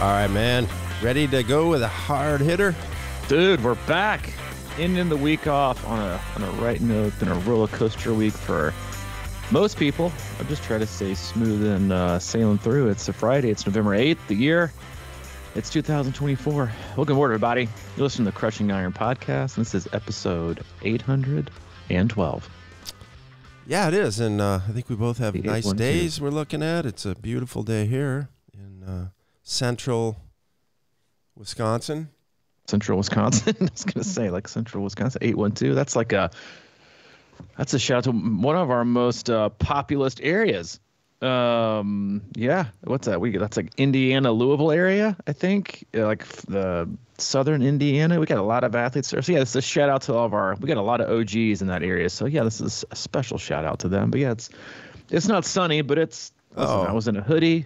All right, man. Ready to go with a hard hitter? Dude, we're back. Ending the week off on a right note, been a roller coaster week for most people. I'm just trying to stay smooth and sailing through. It's a Friday. It's November 8th, the year. It's 2024. Welcome aboard, everybody. You listen to the Crushing Iron podcast, and this is episode 812. Yeah, it is. And I think we both have nice 812. days we're looking at. It's a beautiful day here in central Wisconsin. Central Wisconsin. I was going to say, like, Central Wisconsin, 812. That's like that's a shout out to one of our most populous areas. Yeah, what's that? That's like Indiana, Louisville area, I think. Like the southern Indiana. We got a lot of athletes there. So yeah, it's a shout out to we got a lot of OGs in that area. So yeah, this is a special shout out to them. But yeah, it's not sunny, but listen, I was in a hoodie,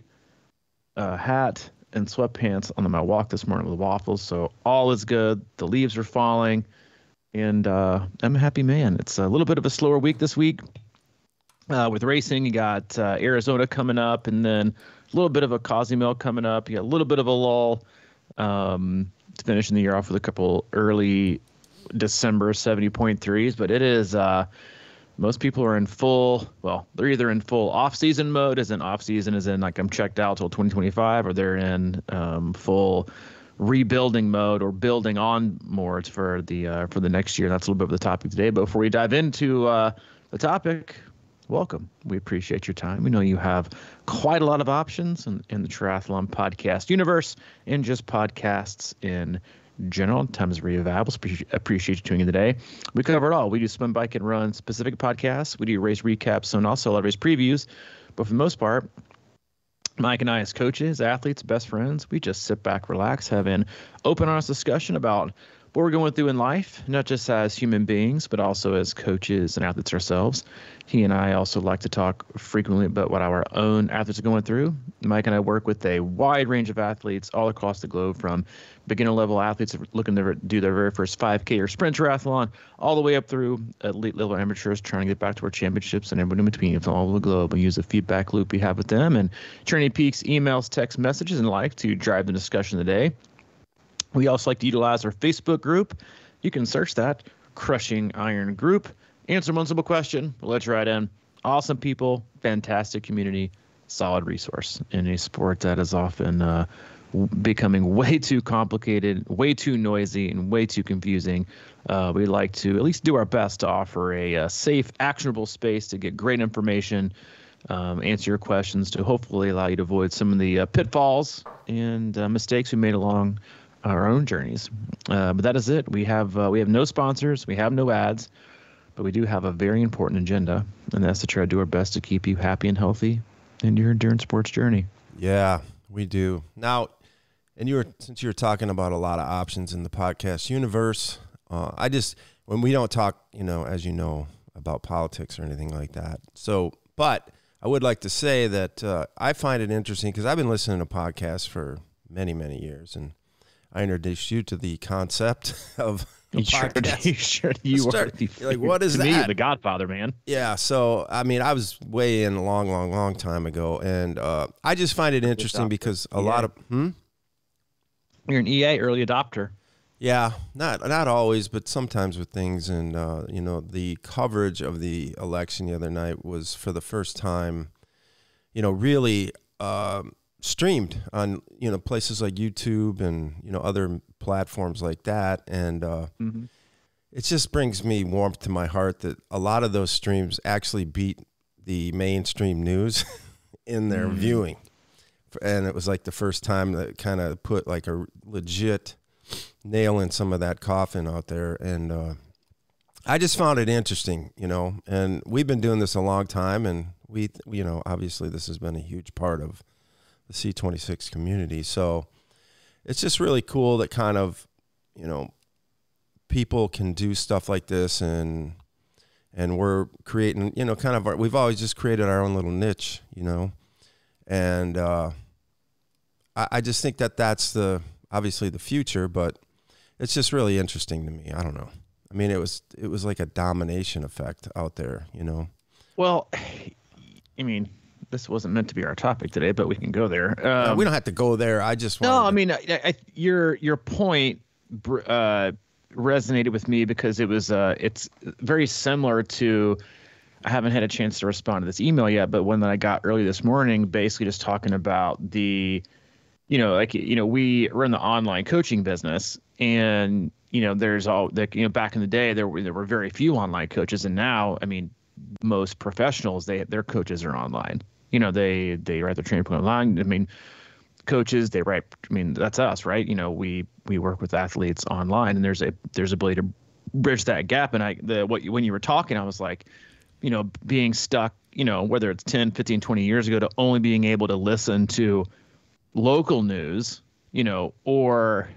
hat, and sweatpants on my walk this morning with waffles. So all is good. The leaves are falling, and I'm a happy man. It's a little bit of a slower week this week. With racing, you got Arizona coming up, and then a little bit of a Cozumel coming up. You got a little bit of a lull finishing the year off with a couple early December 70.3s. But it is most people are in they're either in full off-season mode, as in off-season as in like I'm checked out till 2025, or they're in full rebuilding mode or building on more for the next year. That's a little bit of the topic today. But before we dive into the topic, welcome. We appreciate your time. We know you have quite a lot of options in the triathlon podcast universe and just podcasts in general. Time is very valuable. Appreciate you tuning in today. We cover it all. We do swim, bike, and run specific podcasts. We do race recaps and also a lot of race previews. But for the most part, Mike and I, as coaches, athletes, best friends, we just sit back, relax, have an open, honest discussion about what we're going through in life, not just as human beings, but also as coaches and athletes ourselves. He and I also like to talk frequently about what our own athletes are going through. Mike and I work with a wide range of athletes all across the globe, from beginner-level athletes looking to do their very first 5K or sprint triathlon, all the way up through elite-level amateurs trying to get back to our championships, and everyone in between from all over the globe. We use the feedback loop we have with them and Training Peaks emails, text messages, and like to drive the discussion of the day. We also like to utilize our Facebook group. You can search that, Crushing Iron Group. Answer one simple question. We'll let you right in. Awesome people, fantastic community, solid resource in a sport that is often becoming way too complicated, way too noisy, and way too confusing. We like to at least do our best to offer a safe, actionable space to get great information, answer your questions, to hopefully allow you to avoid some of the pitfalls and mistakes we made along our own journeys. But that is it. We have no sponsors. We have no ads. But we do have a very important agenda, and that's to try to do our best to keep you happy and healthy in your endurance sports journey. Yeah, we do. Now, since you were talking about a lot of options in the podcast universe, when we don't talk, as you know, about politics or anything like that. But I would like to say that I find it interesting because I've been listening to podcasts for many, many years, and I introduced you to the concept of a podcast. You are like, what is to that? Me, the Godfather, man. Yeah. So, I mean, I was way in a long, long, long time ago. And I just find it interesting because a lot of, You're an EA early adopter. Yeah. Not always, but sometimes with things. And, the coverage of the election the other night was for the first time, really, streamed on places like YouTube and other platforms like that, and it just brings me warmth to my heart that a lot of those streams actually beat the mainstream news in their viewing, and it was like the first time that kind of put like a legit nail in some of that coffin out there, and I just found it interesting, and we've been doing this a long time, and we obviously this has been a huge part of the C26 community. So it's just really cool that kind of, people can do stuff like this, and we're creating, kind of we've always just created our own little niche, and I just think that that's obviously the future, but it's just really interesting to me. I don't know. I mean, it was like a domination effect out there, Well, I mean, this wasn't meant to be our topic today, but we can go there. We don't have to go there. I just no, wanted I mean, your point resonated with me because it's very similar to. I haven't had a chance to respond to this email yet, but one that I got early this morning, basically just talking about the, we run the online coaching business, and there's all that, back in the day there were very few online coaches, and now, I mean, most professionals, their coaches are online. They write their training plan online. I mean, coaches, they write. I mean, that's us, right? We work with athletes online, and there's a ability to bridge that gap. And when you were talking, I was like, being stuck, whether it's 10, 15, 20 years ago, to only being able to listen to local news, or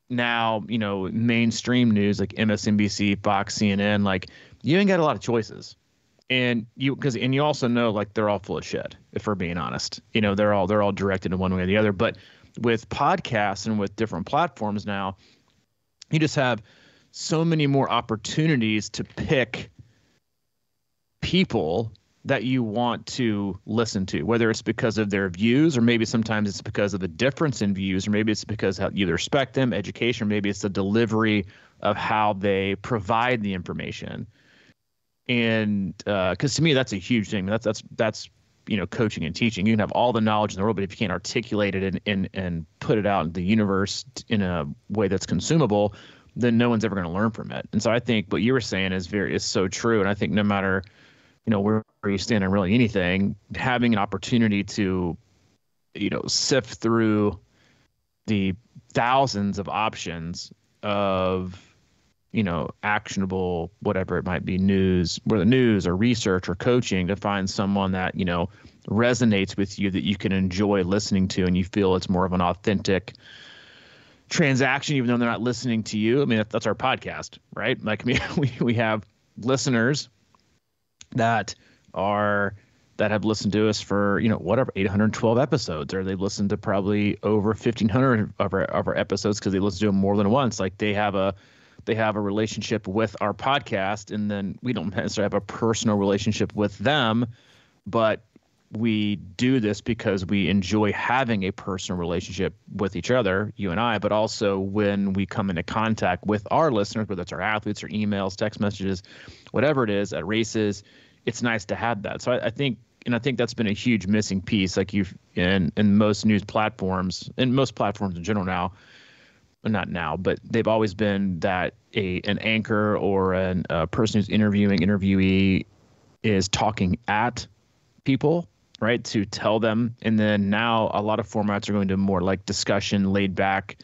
now, mainstream news like MSNBC, Fox, CNN, like you ain't got a lot of choices. And you also know, like, they're all full of shit, if we're being honest. They're all directed in one way or the other. But with podcasts and with different platforms now, you just have so many more opportunities to pick people that you want to listen to, whether it's because of their views, or maybe sometimes it's because of the difference in views, or maybe it's because how you respect them, education, or maybe it's the delivery of how they provide the information. And because to me, that's a huge thing. That's coaching and teaching. You can have all the knowledge in the world, but if you can't articulate it and put it out in the universe in a way that's consumable, then no one's ever going to learn from it. And so I think what you were saying is so true. And I think no matter where you stand on really anything, having an opportunity to, sift through the thousands of options of, actionable, whatever it might be, news, whether news or research or coaching, to find someone that, resonates with you, that you can enjoy listening to, and you feel it's more of an authentic transaction, even though they're not listening to you. I mean, that's our podcast, right? Like, I mean, we have listeners that have listened to us for, 812 episodes, or they've listened to probably over 1,500 of our episodes because they listen to them more than once. Like, they have a relationship with our podcast, and then we don't necessarily have a personal relationship with them, but we do this because we enjoy having a personal relationship with each other, you and I, but also when we come into contact with our listeners, whether it's our athletes or emails, text messages, whatever it is, at races, it's nice to have that. So I think that's been a huge missing piece. Like, in most news platforms, and most platforms in general now, not now, but they've always been that an anchor or a person who's interviewee is talking at people, right, to tell them. And then now a lot of formats are going to more like discussion, laid back,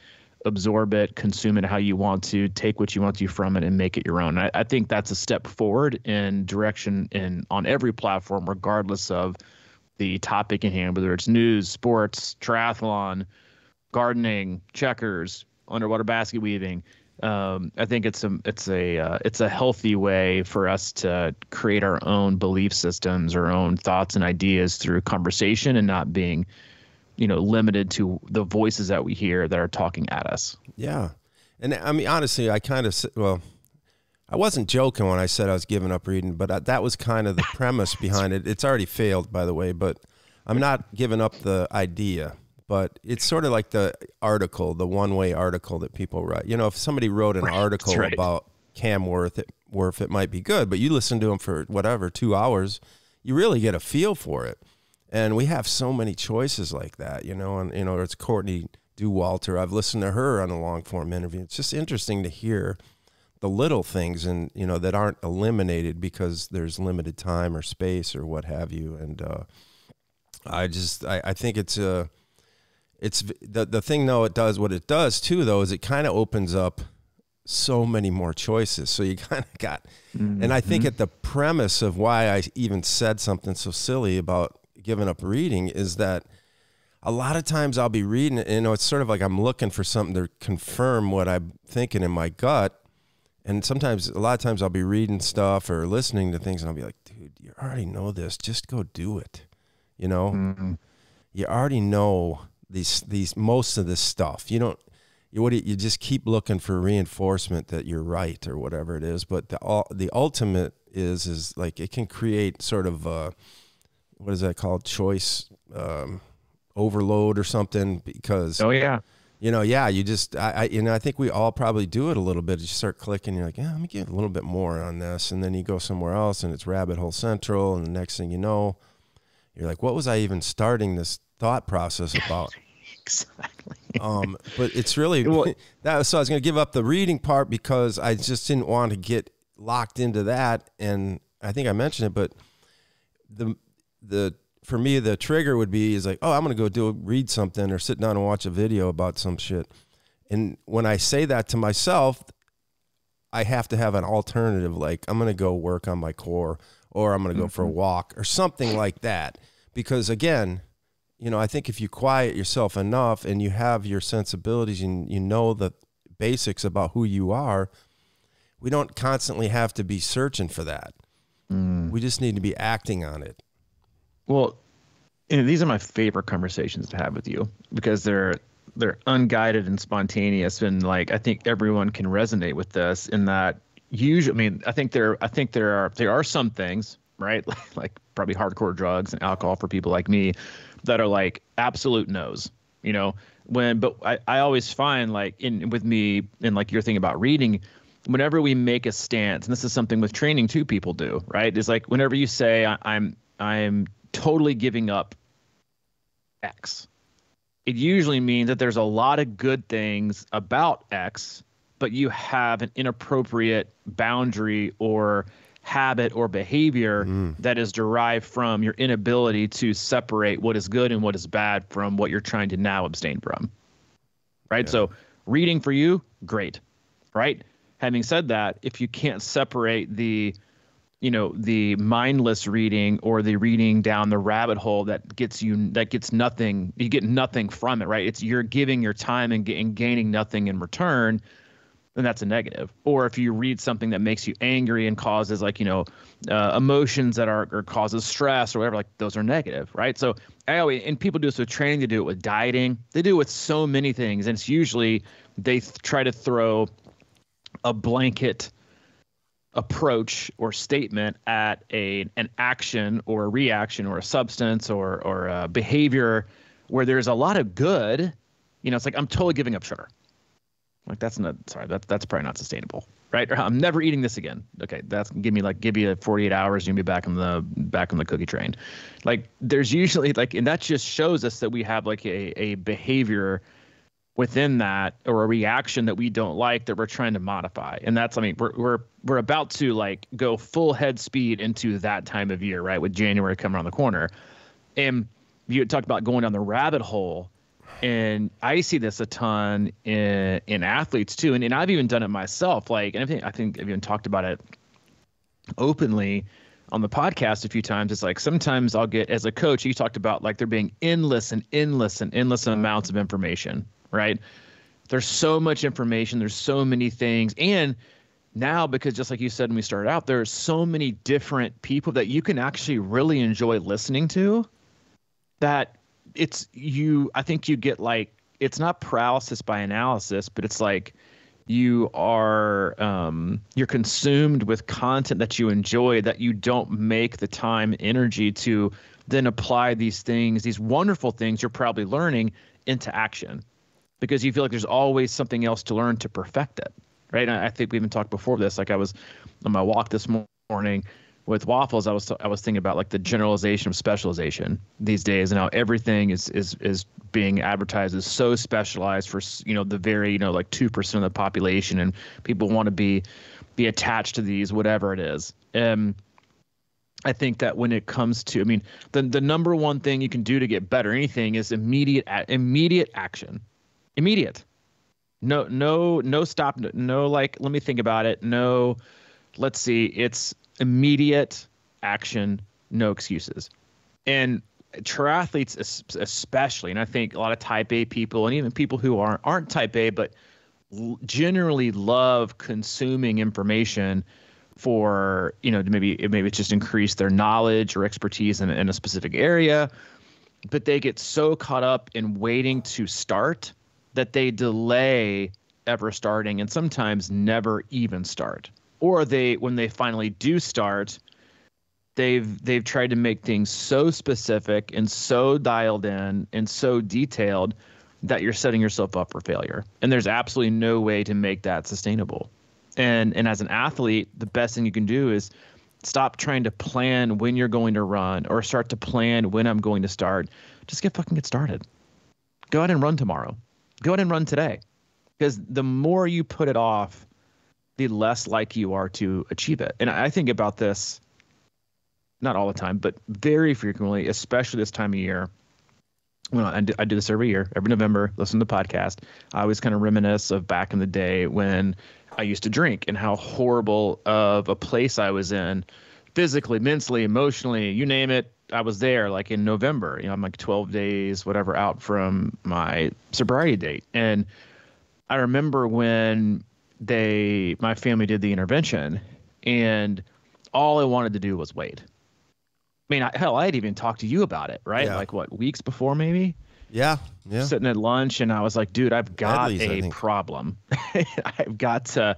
absorb it, consume it how you want to, take what you want to from it and make it your own. I think that's a step forward in direction on every platform, regardless of the topic in hand, whether it's news, sports, triathlon, gardening, checkers, underwater basket weaving. I think it's a healthy way for us to create our own belief systems, our own thoughts and ideas through conversation, and not being limited to the voices that we hear that are talking at us. Yeah. And I mean, honestly, I wasn't joking when I said I was giving up reading, but that was kind of the premise behind it. It's already failed, by the way, but I'm not giving up the idea. But it's sort of like the article, the one-way article that people write. If somebody wrote an article about Cam Worth, it might be good, but you listen to him for 2 hours, you really get a feel for it. And we have so many choices like that, and, it's Courtney Dauwalter. I've listened to her on a long-form interview. It's just interesting to hear the little things and, that aren't eliminated because there's limited time or space or what have you. And I think it's the thing, though, what it does too, though, is it kind of opens up so many more choices. So you kind of got, and I think at the premise of why I even said something so silly about giving up reading is that a lot of times I'll be reading it, it's sort of like I'm looking for something to confirm what I'm thinking in my gut. And a lot of times I'll be reading stuff or listening to things and I'll be like, dude, you already know this, just go do it. You already know these most of this stuff. You just keep looking for reinforcement that you're right or whatever it is. But the ultimate is like it can create sort of what is that called? Choice overload or something, because Oh yeah. You just, I think we all probably do it a little bit. You start clicking, you're like, yeah, let me get a little bit more on this. And then you go somewhere else and it's rabbit hole central. And the next thing you know, you're like, what was I even starting this thought process about? Exactly. But it's really, so I was going to give up the reading part because I just didn't want to get locked into that. And I think I mentioned it, but for me, the trigger would be is like, oh, I'm going to go read something or sit down and watch a video about some shit. And when I say that to myself, I have to have an alternative. Like, I'm going to go work on my core, or I'm going to go for a walk or something like that. Because again, I think if you quiet yourself enough and you have your sensibilities and you know the basics about who you are, we don't constantly have to be searching for that. We just need to be acting on it. Well, these are my favorite conversations to have with you because they're unguided and spontaneous, and like I think everyone can resonate with this. In that, usually, I think there are some things, right, like probably hardcore drugs and alcohol for people like me, that are like absolute no's. But I always find like with me and like your thing about reading, whenever we make a stance, and this is something with training too, people do, right? Is like whenever you say I'm totally giving up X, it usually means that there's a lot of good things about X, but you have an inappropriate boundary or habit or behavior that is derived from your inability to separate what is good and what is bad from what you're trying to now abstain from. Right? Yeah. So reading for you, great. Right? Having said that, if you can't separate the mindless reading or the reading down the rabbit hole that gets nothing, you get nothing from it, right? You're giving your time and gaining nothing in return, then that's a negative. Or if you read something that makes you angry and causes emotions that are or causes stress or whatever, like those are negative, right? So and people do this with training, they do it with dieting, they do it with so many things, and it's usually they try to throw a blanket approach or statement at an action or a reaction or a substance or a behavior where there's a lot of good. It's like I'm totally giving up sugar. Like that's probably not sustainable, right? Or I'm never eating this again. Okay, give you 48 hours, you'll be back on the cookie train. Like there's usually and that just shows us that we have like a behavior within that or a reaction that we don't like that we're trying to modify. And that's, we're about to like go full head speed into that time of year, right? With January coming around the corner. And you talked about going down the rabbit hole. And I see this a ton in athletes too. And I've even done it myself. Like, and I think I've even talked about it openly on the podcast a few times. It's like, sometimes I'll get, as a coach, you talked about like there being endless amounts of information, right? There's so much information. There's so many things. And now, because just like you said when we started out, there's so many different people that you can actually really enjoy listening to, that I think you get like, it's not paralysis by analysis, but it's like you're consumed with content that you enjoy, that you don't make the time, energy to then apply these things, these wonderful things you're probably learning, into action, because you feel like there's always something else to learn to perfect it. Right. And I think we even talked before this, like I was on my walk this morning with Waffles. I was thinking about like the generalization of specialization these days, and how everything is being advertised as so specialized for, the very, like 2% of the population, and people want to be attached to these, whatever it is. I think that when it comes to, the number one thing you can do to get better anything is immediate action. Immediate. No stop. No, like, let me think about it. No, let's see. It's immediate action, no excuses. And triathletes especially, and I think a lot of type A people, and even people who aren't type A, but generally love consuming information for, maybe it's just increase their knowledge or expertise in a specific area, but they get so caught up in waiting to start that they delay ever starting, and sometimes never even start. Or when they finally do start, they've tried to make things so specific and so dialed in and so detailed that you're setting yourself up for failure. And there's absolutely no way to make that sustainable. And as an athlete, the best thing you can do is stop trying to plan when you're going to run or start to plan when I'm going to start. Just get started. Go out and run tomorrow. Go out and run today. Because the more you put it off, the less likely you are to achieve it. And I think about this not all the time, but very frequently, especially this time of year. Well, I do this every year, every November, listen to the podcast. I always kind of reminisce of back in the day when I used to drink and how horrible of a place I was in physically, mentally, emotionally, you name it. I was there like in November, I'm like 12 days, whatever, out from my sobriety date. And I remember when my family did the intervention and all I wanted to do was wait. I mean, I had even talked to you about it, right? Yeah. Like what, weeks before maybe? Yeah. Sitting at lunch and I was like, dude, I've got a problem. I've got to,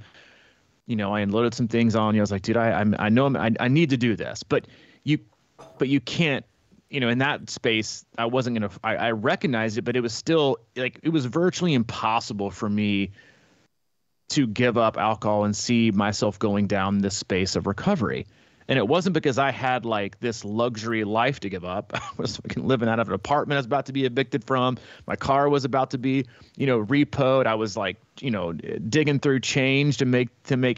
I unloaded some things on you. I was like, dude, I know I need to do this, but you can't, in that space, I wasn't going to, I recognized it, but it was still like, it was virtually impossible for me to give up alcohol and see myself going down this space of recovery. And it wasn't because I had like this luxury life to give up. I was fucking living out of an apartment I was about to be evicted from. My car was about to be, repoed. I was like, digging through change to make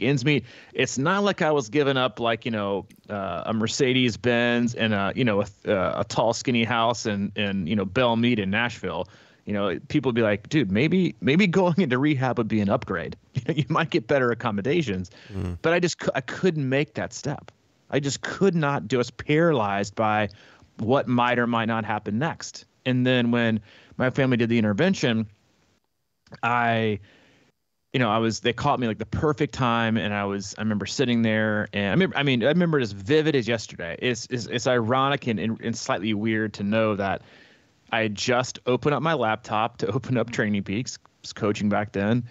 ends meet. It's not like I was giving up like, a Mercedes Benz and a tall skinny house and Belle Meade in Nashville. People would be like, dude, maybe going into rehab would be an upgrade. You might get better accommodations, but I couldn't make that step. I just could not do. I was paralyzed by what might or might not happen next. And then when my family did the intervention, they caught me like the perfect time. And I remember sitting there and I remember it as vivid as yesterday. It's ironic and slightly weird to know that I had just opened up my laptop to open up Training Peaks. I was coaching back then.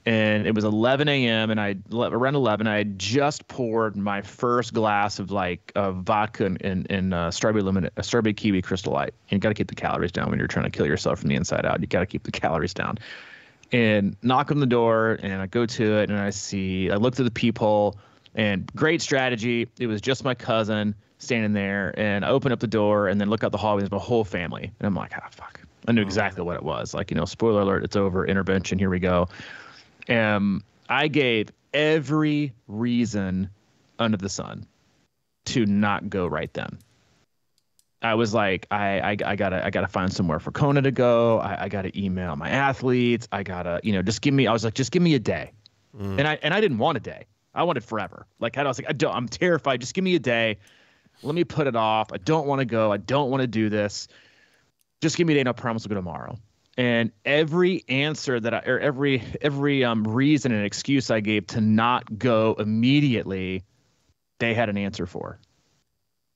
And it was 11 a.m. and around 11, I had just poured my first glass of vodka and strawberry kiwi Crystal Light. And you got to keep the calories down when you're trying to kill yourself from the inside out. You got to keep the calories down. And knock on the door, and I go to it, and I looked at the peephole, and great strategy. It was just my cousin standing there, and I open up the door, and then look out the hallway. There's my whole family, and I'm like, fuck. I knew exactly what it was. Like, spoiler alert, it's over. Intervention. Here we go. I gave every reason under the sun to not go right then. I was like, I gotta find somewhere for Kona to go. I gotta email my athletes. I gotta, just give me a day. And I didn't want a day. I wanted forever. Like I was like, I'm terrified. Just give me a day. Let me put it off. I don't want to go. I don't want to do this. Just give me a day and I promise I'll go tomorrow. And every answer every reason and excuse I gave to not go immediately, they had an answer for.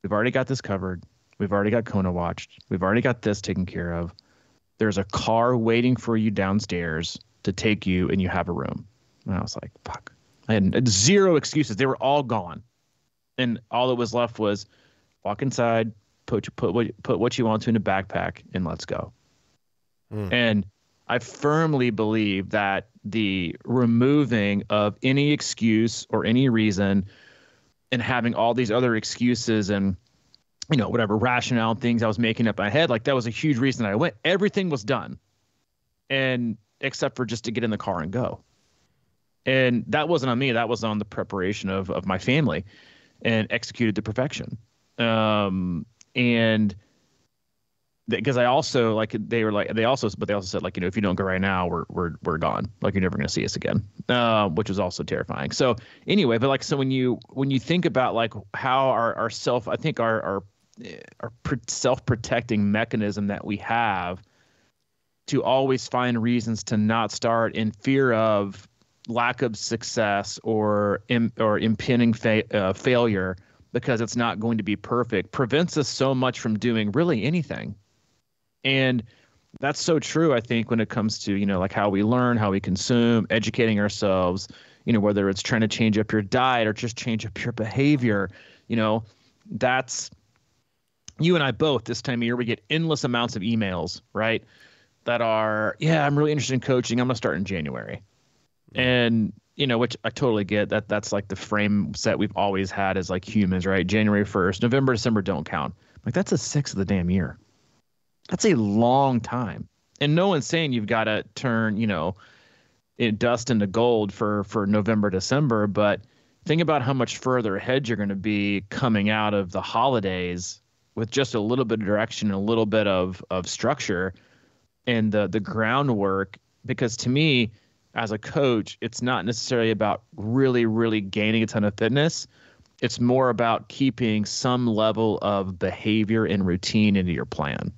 We've already got this covered. We've already got Kona watched. We've already got this taken care of. There's a car waiting for you downstairs to take you, and you have a room. And I was like, fuck. I had zero excuses. They were all gone. And all that was left was walk inside, put what you want to in a backpack, and let's go. And I firmly believe that the removing of any excuse or any reason and having all these other excuses and, whatever rationale things I was making up in my head, like that was a huge reason I went. Everything was done. And except for just to get in the car and go. And that wasn't on me. That was on the preparation of my family and executed to perfection. And because I also but they also said like, if you don't go right now, we're gone. Like you're never going to see us again, which was also terrifying. So anyway, but so when you think about like how our self-protecting mechanism that we have to always find reasons to not start in fear of lack of success or impending failure because it's not going to be perfect prevents us so much from doing really anything. And that's so true, I think, when it comes to, like how we learn, how we consume, educating ourselves, whether it's trying to change up your diet or just change up your behavior, that's, you and I both this time of year, we get endless amounts of emails, right? That are, yeah, I'm really interested in coaching. I'm going to start in January. And, which I totally get that's like the frame set we've always had as like humans, right? January 1st, November, December don't count. Like that's a sixth of the damn year. That's a long time. And no one's saying you've got to turn, dust into gold for November, December, but think about how much further ahead you're going to be coming out of the holidays with just a little bit of direction and a little bit of structure and the groundwork. Because to me, as a coach, it's not necessarily about really, really gaining a ton of fitness. It's more about keeping some level of behavior and routine into your plan.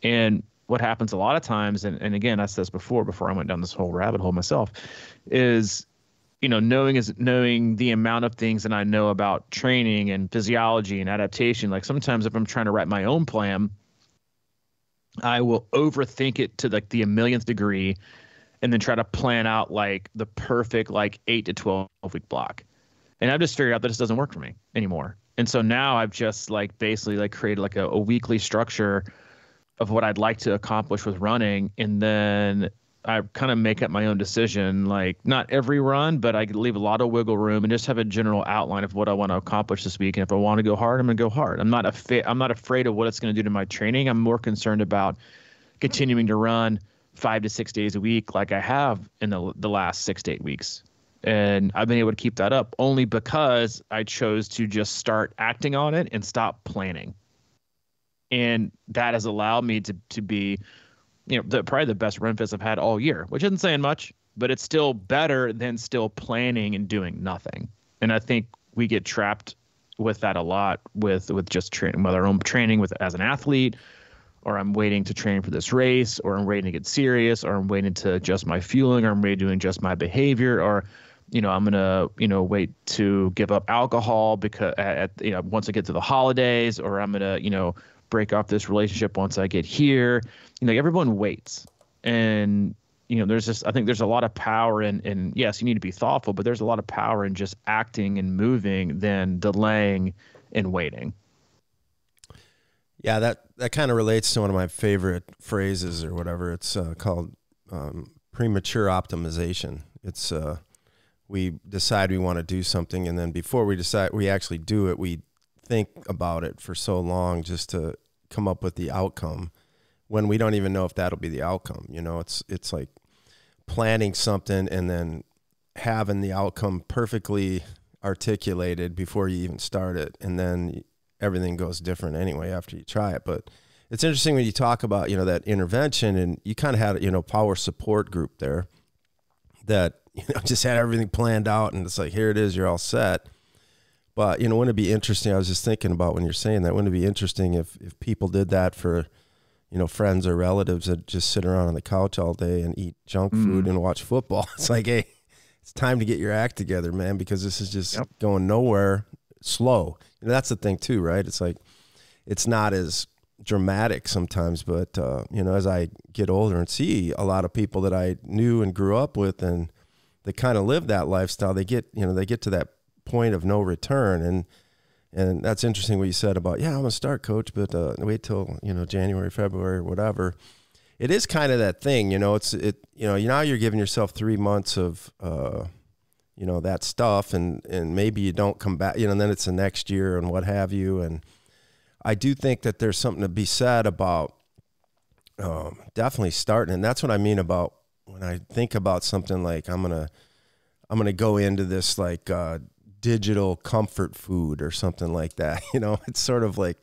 And what happens a lot of times, and again, I said this before I went down this whole rabbit hole myself, is, knowing the amount of things that I know about training and physiology and adaptation. Like sometimes if I'm trying to write my own plan, I will overthink it to like the 1,000,000th degree and then try to plan out like the perfect like 8 to 12 week block. And I've just figured out that this doesn't work for me anymore. And so now I've just like basically like created like a weekly structure of what I'd like to accomplish with running. And then I kind of make up my own decision, like not every run, but I leave a lot of wiggle room and just have a general outline of what I want to accomplish this week. And if I want to go hard, I'm going to go hard. I'm not afraid of what it's going to do to my training. I'm more concerned about continuing to run 5 to 6 days a week like I have in the last 6 to 8 weeks. And I've been able to keep that up only because I chose to just start acting on it and stop planning. And that has allowed me to be, probably the best run fits I've had all year, which isn't saying much, but it's still better than still planning and doing nothing. And I think we get trapped with that a lot with just training, whether I'm training as an athlete, or I'm waiting to train for this race, or I'm waiting to get serious, or I'm waiting to adjust my fueling, or I'm waiting to adjust my behavior, or, I'm going to, wait to give up alcohol because once I get to the holidays, or I'm going to, break off this relationship once I get here. Everyone waits. And, I think there's a lot of power in yes, you need to be thoughtful, but there's a lot of power in just acting and moving than delaying and waiting. Yeah, that kind of relates to one of my favorite phrases or whatever. It's called premature optimization. It's we decide we want to do something, and then before we decide we actually do it, we think about it for so long just to come up with the outcome when we don't even know if that'll be the outcome. It's like planning something and then having the outcome perfectly articulated before you even start it, and then everything goes different anyway after you try it. But it's interesting when you talk about that intervention, and you kind of had power support group there that just had everything planned out, and it's like, here it is, you're all set. But, wouldn't it be interesting? I was just thinking about when you're saying that, wouldn't it be interesting if people did that for, friends or relatives that just sit around on the couch all day and eat junk food and watch football? It's like, hey, it's time to get your act together, man, because this is just going nowhere, slow. That's the thing too, right? It's like, it's not as dramatic sometimes, but, as I get older and see a lot of people that I knew and grew up with and they kind of live that lifestyle, they get to that point of no return. And that's interesting what you said about, I'm gonna start, coach, but wait till January, February, or whatever. It is kind of that thing, now you're giving yourself 3 months of that stuff, and maybe you don't come back, and then it's the next year and what have you. And I do think that there's something to be said about definitely starting. And that's what I mean about when I think about something like I'm gonna go into this like digital comfort food or something like that. It's sort of like,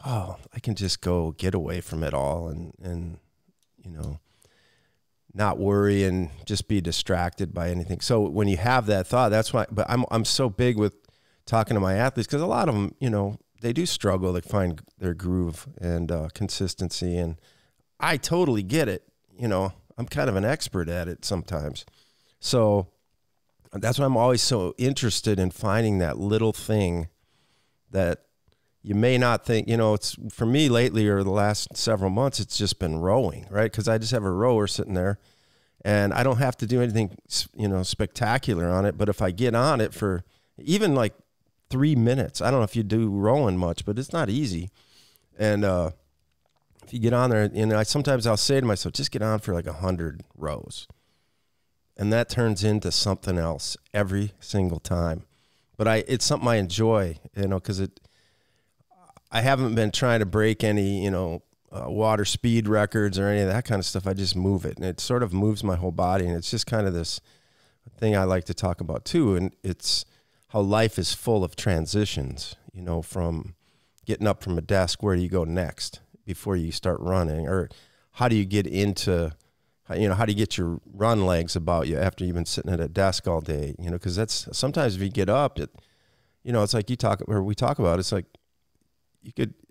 I can just go get away from it all and not worry and just be distracted by anything. So when you have that thought, that's why. But I'm so big with talking to my athletes, because a lot of them, they do struggle to find their groove and consistency, and I totally get it. I'm kind of an expert at it sometimes. So that's why I'm always so interested in finding that little thing that you may not think, it's for me lately or the last several months, it's just been rowing, right? Because I just have a rower sitting there and I don't have to do anything, spectacular on it. But if I get on it for even like 3 minutes. I don't know if you do rowing much, but it's not easy. And if you get on there, and sometimes I'll say to myself, just get on for like 100 rows. And that turns into something else every single time. But it's something I enjoy, because I haven't been trying to break any, water speed records or any of that kind of stuff. I just move it, and it sort of moves my whole body. And it's just kind of this thing I like to talk about too. And it's how life is full of transitions, from getting up from a desk, where do you go next before you start running? Or how do you get into, how do you get your run legs about you after you've been sitting at a desk all day? Because that's sometimes if you get up, it's like we talk about, it's like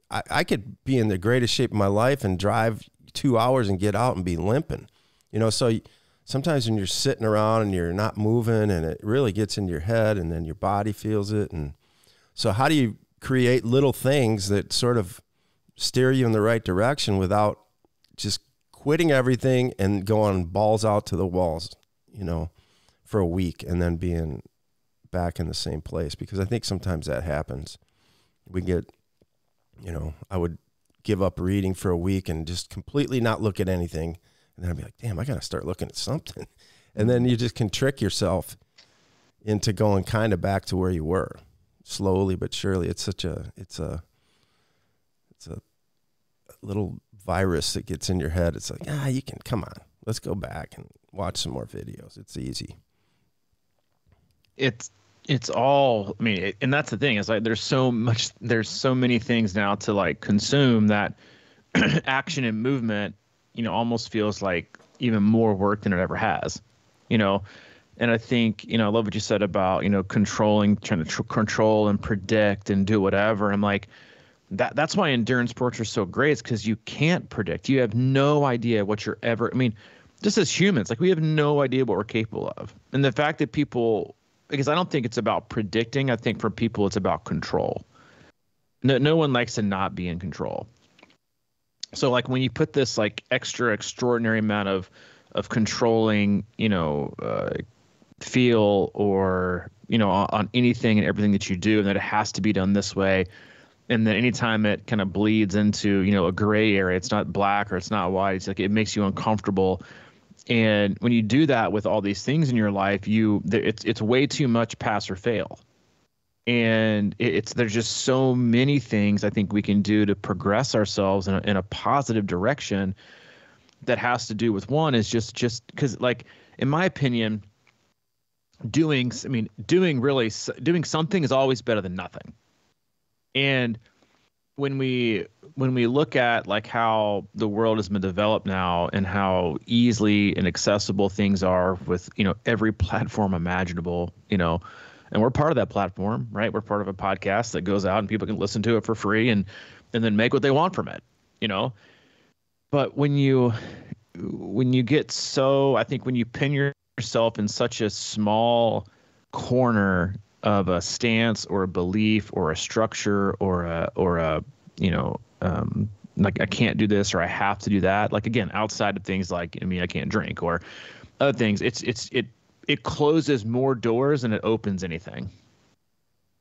I could be in the greatest shape of my life and drive 2 hours and get out and be limping, so sometimes when you're sitting around and you're not moving, and it really gets into your head, and then your body feels it. And so how do you create little things that sort of steer you in the right direction without just quitting everything and going balls out to the walls, for a week and then being back in the same place? Because I think sometimes that happens. We get, I would give up reading for a week and just completely not look at anything. And then I'd be like, damn, I got to start looking at something. And then you just can trick yourself into going kind of back to where you were, slowly but surely. It's a little virus that gets in your head. It's like, come on, let's go back and watch some more videos. It's easy. It's all, and that's the thing, is like, there's so many things now to like consume, that action and movement, almost feels like even more work than it ever has, and I think, I love what you said about, controlling, trying to control and predict and do whatever. I'm like, that's why endurance sports are so great. It's because you can't predict. You have no idea what you're ever, just as humans, like, we have no idea what we're capable of. And the fact that people, because I don't think it's about predicting. I think for people, it's about control. No one likes to not be in control. So like when you put this like extraordinary amount of controlling, feel or, on anything and everything that you do, and that it has to be done this way. And then anytime it kind of bleeds into, a gray area, it's not black or it's not white. It's like, it makes you uncomfortable. And when you do that with all these things in your life, it's way too much pass or fail. And there's just so many things I think we can do to progress ourselves in a positive direction. That has to do with, one is just because, like, in my opinion, doing something is always better than nothing. And when we look at like how the world has been developed now, and how easily and accessible things are with, every platform imaginable, and we're part of that platform, right? We're part of a podcast that goes out and people can listen to it for free and then make what they want from it, But when you get so, I think when you pin yourself in such a small corner of a stance or a belief or a structure or a like, I can't do this or I have to do that. Like, again, outside of things like, I can't drink or other things, it closes more doors than it opens anything.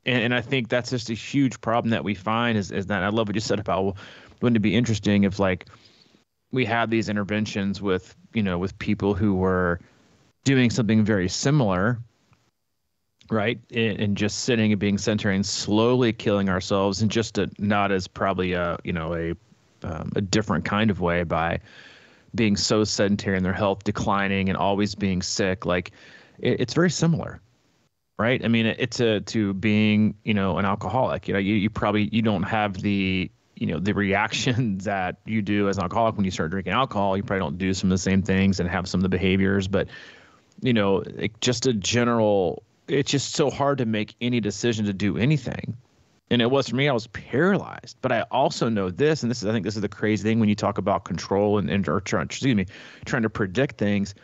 And I think that's just a huge problem that we find is that, I love what you said about, wouldn't it be interesting if like we had these interventions with people who were doing something very similar, right? And just sitting and being sedentary and slowly killing ourselves, and just not as probably a different kind of way, by being so sedentary and their health declining and always being sick. Like, it's very similar, right? It's to being, an alcoholic. You don't have the reactions that you do as an alcoholic when you start drinking alcohol. You probably don't do some of the same things and have some of the behaviors, but just a general, it's just so hard to make any decision to do anything. And it was for me, I was paralyzed. But I also know this, and I think this is the crazy thing when you talk about control or trying to predict things,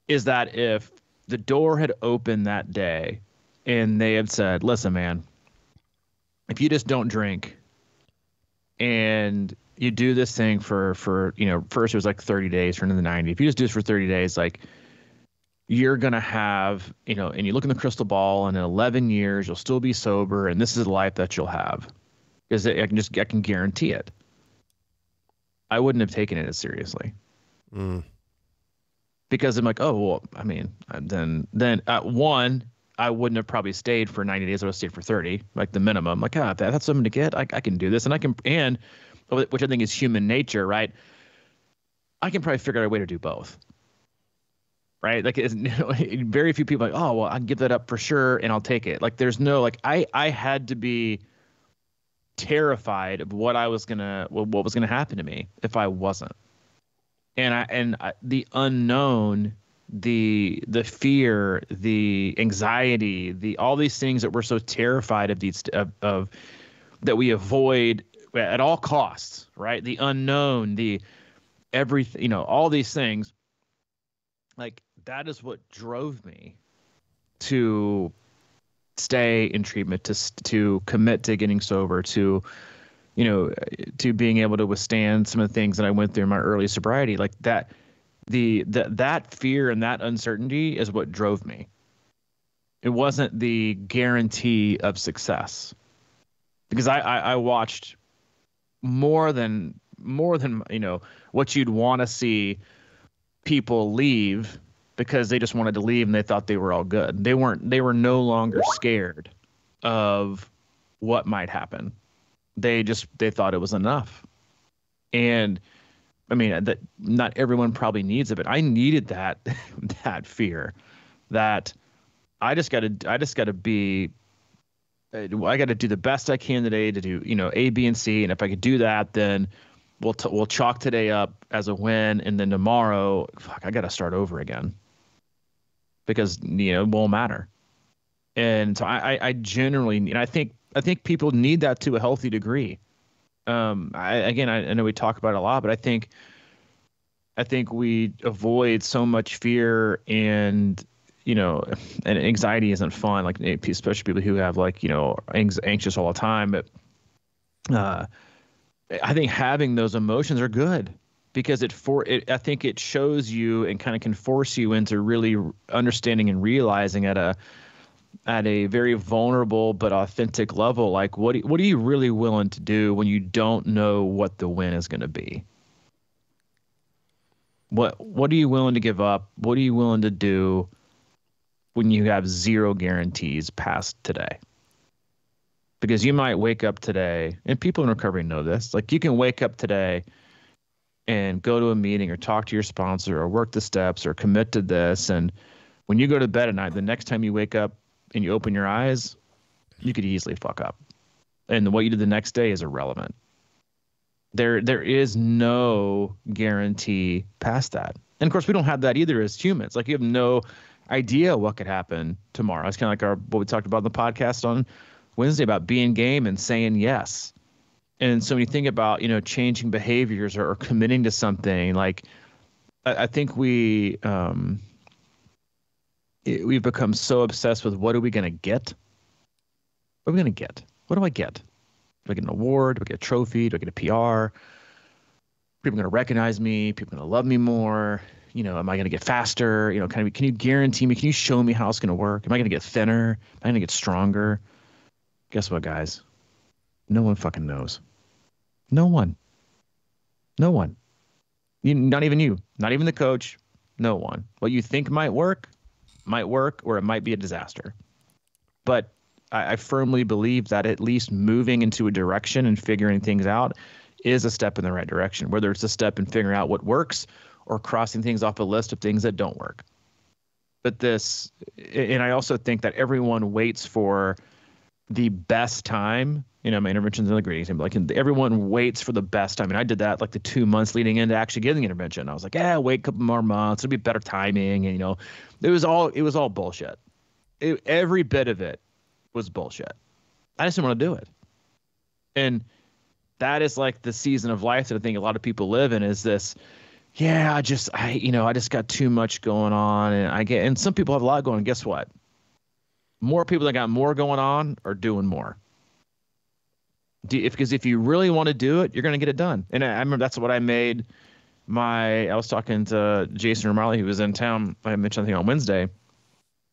is that if the door had opened that day and they had said, listen, man, if you just don't drink and you do this thing for first it was like 30 days, for another 90. If you just do this for 30 days, like, you're going to have, and you look in the crystal ball and in 11 years, you'll still be sober and this is the life that you'll have. Because I can guarantee it. I wouldn't have taken it as seriously. Because I'm like, oh, well, I mean, then one, I wouldn't have probably stayed for 90 days. I would have stayed for 30, like the minimum. Like, if that's something to get, I can do this. And which I think is human nature, right? I can probably figure out a way to do both. Right? Like, very few people are like, oh, well, I can give that up for sure and I'll take it. Like, there's no, like, I had to be terrified of what was gonna happen to me if I wasn't. And the unknown, the fear, the anxiety, all these things that we're so terrified of of that we avoid at all costs, right? The unknown, the everything, all these things, like that is what drove me to stay in treatment, to commit to getting sober, to being able to withstand some of the things that I went through in my early sobriety. Like that, that fear and that uncertainty is what drove me. It wasn't the guarantee of success, because I watched more than what you'd want to see people leave because they just wanted to leave and they thought they were all good. They were no longer scared of what might happen. They thought it was enough. And I mean, that not everyone probably needs it, but I needed that fear that I got to do the best I can today to do, A, B, and C. And if I could do that, then we'll chalk today up as a win. And then tomorrow, I got to start over again because, it won't matter. And so I generally, and I think people need that to a healthy degree. I know we talk about it a lot, but I think we avoid so much fear and anxiety isn't fun. Like especially people who have anxious all the time. But I think having those emotions are good because I think it shows you and kind of can force you into really understanding and realizing at a very vulnerable but authentic level, like what are you really willing to do when you don't know what the win is going to be? What are you willing to give up? What are you willing to do when you have zero guarantees past today? Because you might wake up today, and people in recovery know this, like you can wake up today and go to a meeting or talk to your sponsor or work the steps or commit to this, and when you go to bed at night, the next time you wake up and you open your eyes, you could easily fuck up. And what you did the next day is irrelevant. There is no guarantee past that. And of course, we don't have that either as humans. Like you have no idea what could happen tomorrow. It's kind of like what we talked about in the podcast on Wednesday about being game and saying yes. And so when you think about, changing behaviors or committing to something, like I think we've become so obsessed with what are we going to get? What are we going to get? What do I get? Do I get an award? Do I get a trophy? Do I get a PR? People are going to recognize me. People are going to love me more. Am I going to get faster? Can you guarantee me? Can you show me how it's going to work? Am I going to get thinner? Am I going to get stronger? Guess what, guys? No one fucking knows. No one. No one. Not even you. Not even the coach. No one. What you think might work, or it might be a disaster. But I firmly believe that at least moving into a direction and figuring things out is a step in the right direction, whether it's a step in figuring out what works or crossing things off a list of things that don't work. But and I also think that everyone waits for the best time. My intervention's another great example. Like everyone waits for the best time. And I did that like the 2 months leading into actually getting the intervention. I was like, wait a couple more months. It'll be better timing. And, it was all bullshit. Every bit of it was bullshit. I just didn't want to do it. And that is like the season of life that I think a lot of people live in is this, I just got too much going on and some people have a lot going on. Guess what? More people that got more going on are doing more. Because if you really want to do it, you're going to get it done. And I remember that's what I made I was talking to Jason Romali, who was in town. I mentioned something on Wednesday,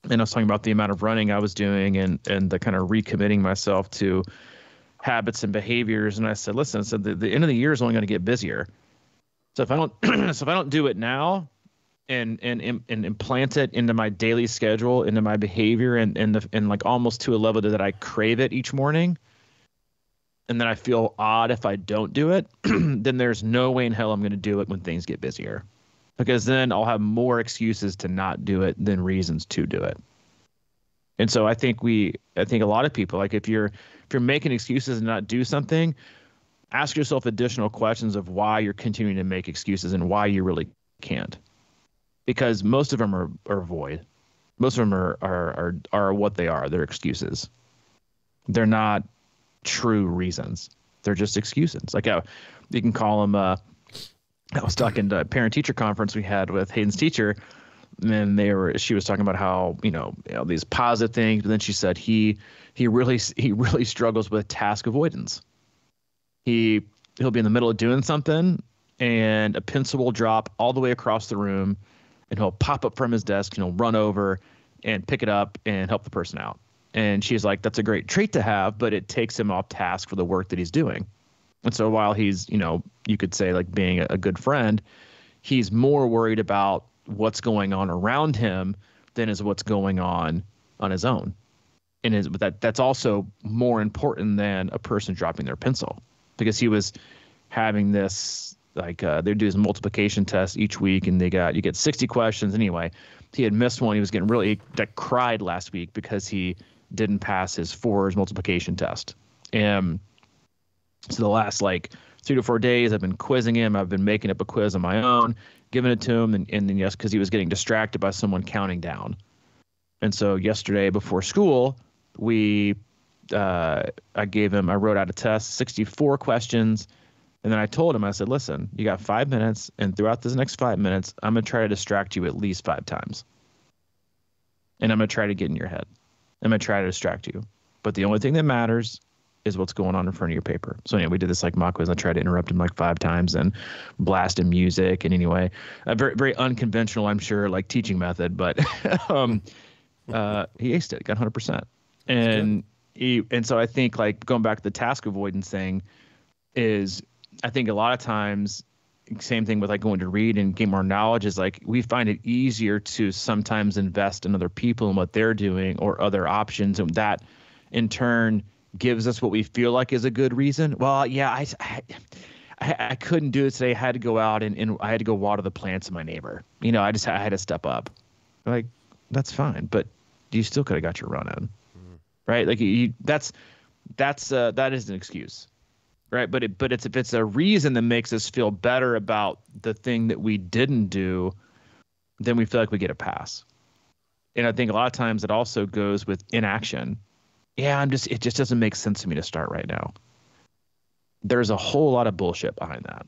and I was talking about the amount of running I was doing and the kind of recommitting myself to habits and behaviors. And I said, listen, the end of the year is only going to get busier. So if I don't, so if I don't do it now and implant it into my daily schedule, into my behavior, and like almost to a level that I crave it each morning, and then I feel odd if I don't do it, then there's no way in hell I'm going to do it when things get busier, because then I'll have more excuses to not do it than reasons to do it. And so I think a lot of people, like if you're making excuses and not do something, ask yourself additional questions of why you're continuing to make excuses and why you really can't. Because most of them are void. Most of them are what they are. They're excuses. They're not true reasons. They're just excuses. Like you can call them. I was talking to a parent-teacher conference we had with Hayden's teacher, and she was talking about how these positive things, but then she said he really struggles with task avoidance. He'll be in the middle of doing something, and a pencil will drop all the way across the room, and he'll pop up from his desk and he'll run over and pick it up and help the person out. And she's like, that's a great trait to have, but it takes him off task for the work that he's doing. And so while he's, you could say like being a good friend, he's more worried about what's going on around him than is what's going on his own. And that's also more important than a person dropping their pencil, because he was having this, like they do his multiplication test each week, and you get 60 questions. Anyway, he had missed one. He was getting really cried last week because he didn't pass his 4's multiplication test. And so the last 3 to 4 days, I've been quizzing him. I've been making up a quiz on my own, giving it to him, and then yes, because he was getting distracted by someone counting down. And so yesterday before school, I wrote out a test, 64 questions. And then I told him, I said, listen, you got 5 minutes, and throughout this next 5 minutes, I'm going to try to distract you at least 5 times. And I'm going to try to get in your head. I'm going to try to distract you. But the only thing that matters is what's going on in front of your paper. So anyway, we did this mock quiz. I tried to interrupt him 5 times and blast him music. And anyway, a very, very unconventional, I'm sure, teaching method, but he aced it, got 100%. And so I think going back to the task avoidance thing is, I think a lot of times, same thing with going to read and gain more knowledge, is we find it easier to sometimes invest in other people and what they're doing or other options. And that in turn gives us what we feel like is a good reason. Well, yeah, I couldn't do it today. I had to go out and I had to go water the plants of my neighbor. I had to step up. That's fine, but you still could have got your run in, right? That is an excuse. Right. But if it's a reason that makes us feel better about the thing that we didn't do, then we feel like we get a pass. And I think a lot of times it also goes with inaction. Yeah, it just doesn't make sense to me to start right now. There's a whole lot of bullshit behind that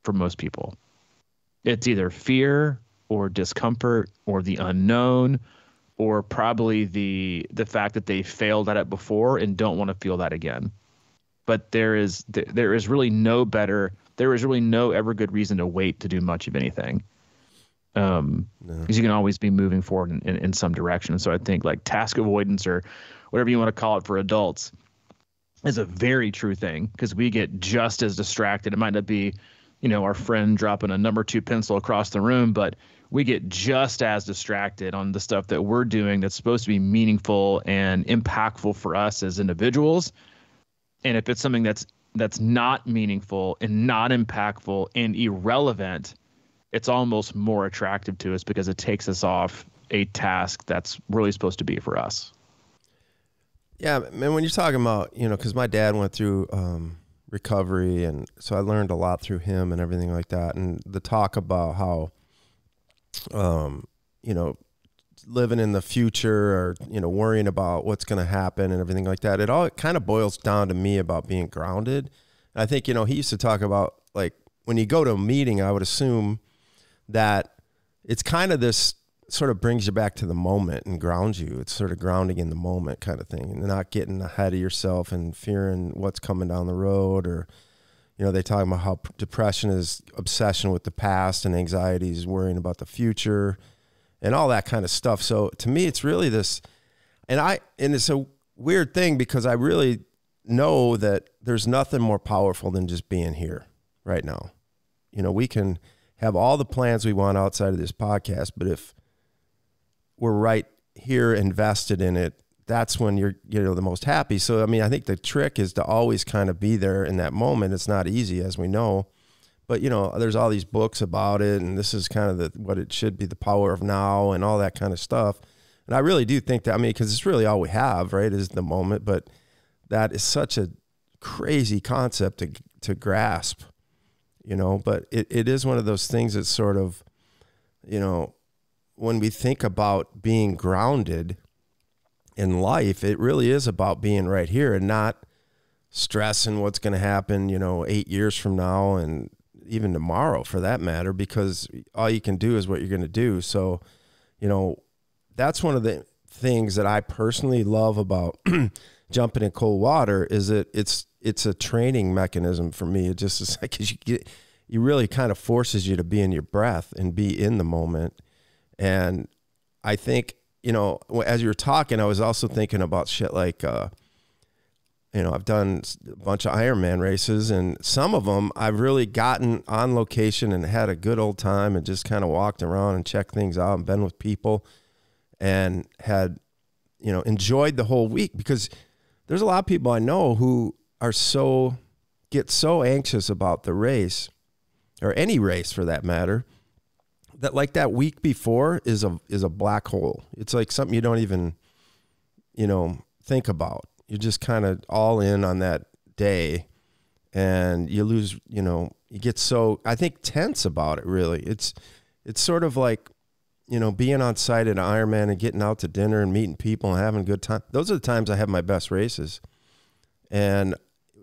for most people. It's either fear or discomfort or the unknown, or probably the fact that they failed at it before and don't want to feel that again. But there is really no ever good reason to wait to do much of anything. Because you can always be moving forward in some direction. So I think task avoidance, or whatever you want to call it for adults, is a very true thing, because we get just as distracted. It might not be, our friend dropping a number 2 pencil across the room, but we get just as distracted on the stuff that we're doing that's supposed to be meaningful and impactful for us as individuals. And if it's something that's not meaningful and not impactful and irrelevant, it's almost more attractive to us because it takes us off a task that's really supposed to be for us. Yeah, man, when you're talking about, because my dad went through recovery, and so I learned a lot through him and everything like that. And the talk about how, living in the future, or worrying about what's going to happen and everything like that, it all kind of boils down to me about being grounded. And I think he used to talk about when you go to a meeting, I would assume that it's kind of this sort of brings you back to the moment and grounds you. It's sort of grounding in the moment kind of thing, and not getting ahead of yourself and fearing what's coming down the road, or You know, they talk about how depression is obsession with the past and anxiety is worrying about the future and all that kind of stuff. So to me, it's really this, and it's a weird thing because I really know that there's nothing more powerful than just being here right now. You know, we can have all the plans we want outside of this podcast, but if we're right here invested in it, that's when you're the most happy. So, I mean, I think the trick is to always kind of be there in that moment. It's not easy, as we know, but, you know, there's all these books about it, and this is kind of what it should be, the power of now and all that kind of stuff. And I really do think that, I mean, because it's really all we have, right, is the moment, but that is such a crazy concept to grasp, you know, but it is one of those things that's sort of, you know, when we think about being grounded in life, it really is about being right here and not stressing what's going to happen, you know, 8 years from now and even tomorrow for that matter, because all you can do is what you're going to do. So, you know, that's one of the things that I personally love about jumping in cold water is that it's a training mechanism for me. It just is like, 'cause you really kind of forces you to be in your breath and be in the moment. And I think, you know, as you were talking, I was also thinking about shit like, you know, I've done a bunch of Ironman races, and some of them I've really gotten on location and had a good old time and just kind of walked around and checked things out and been with people and had, you know, enjoyed the whole week, because there's a lot of people I know who get so anxious about the race, or any race for that matter, that like that week before is a black hole. It's like something you don't even, you know, think about. You're just kind of all in on that day, and you lose, you know, you get so, I think, tense about it, really. It's sort of like, you know, being on site at Ironman and getting out to dinner and meeting people and having a good time. Those are the times I have my best races.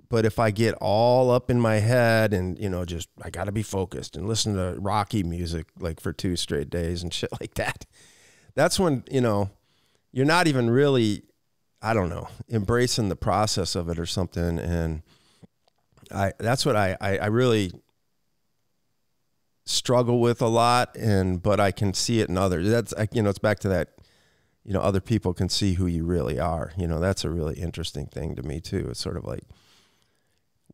But if I get all up in my head and, you know, just, I got to be focused and listen to Rocky music like for 2 straight days and shit like that, that's when, you know, you're not even really, I don't know, embracing the process of it or something. And that's what I really struggle with a lot. But I can see it in others. That's, you know, it's back to that, you know, other people can see who you really are. You know, that's a really interesting thing to me too. It's sort of like,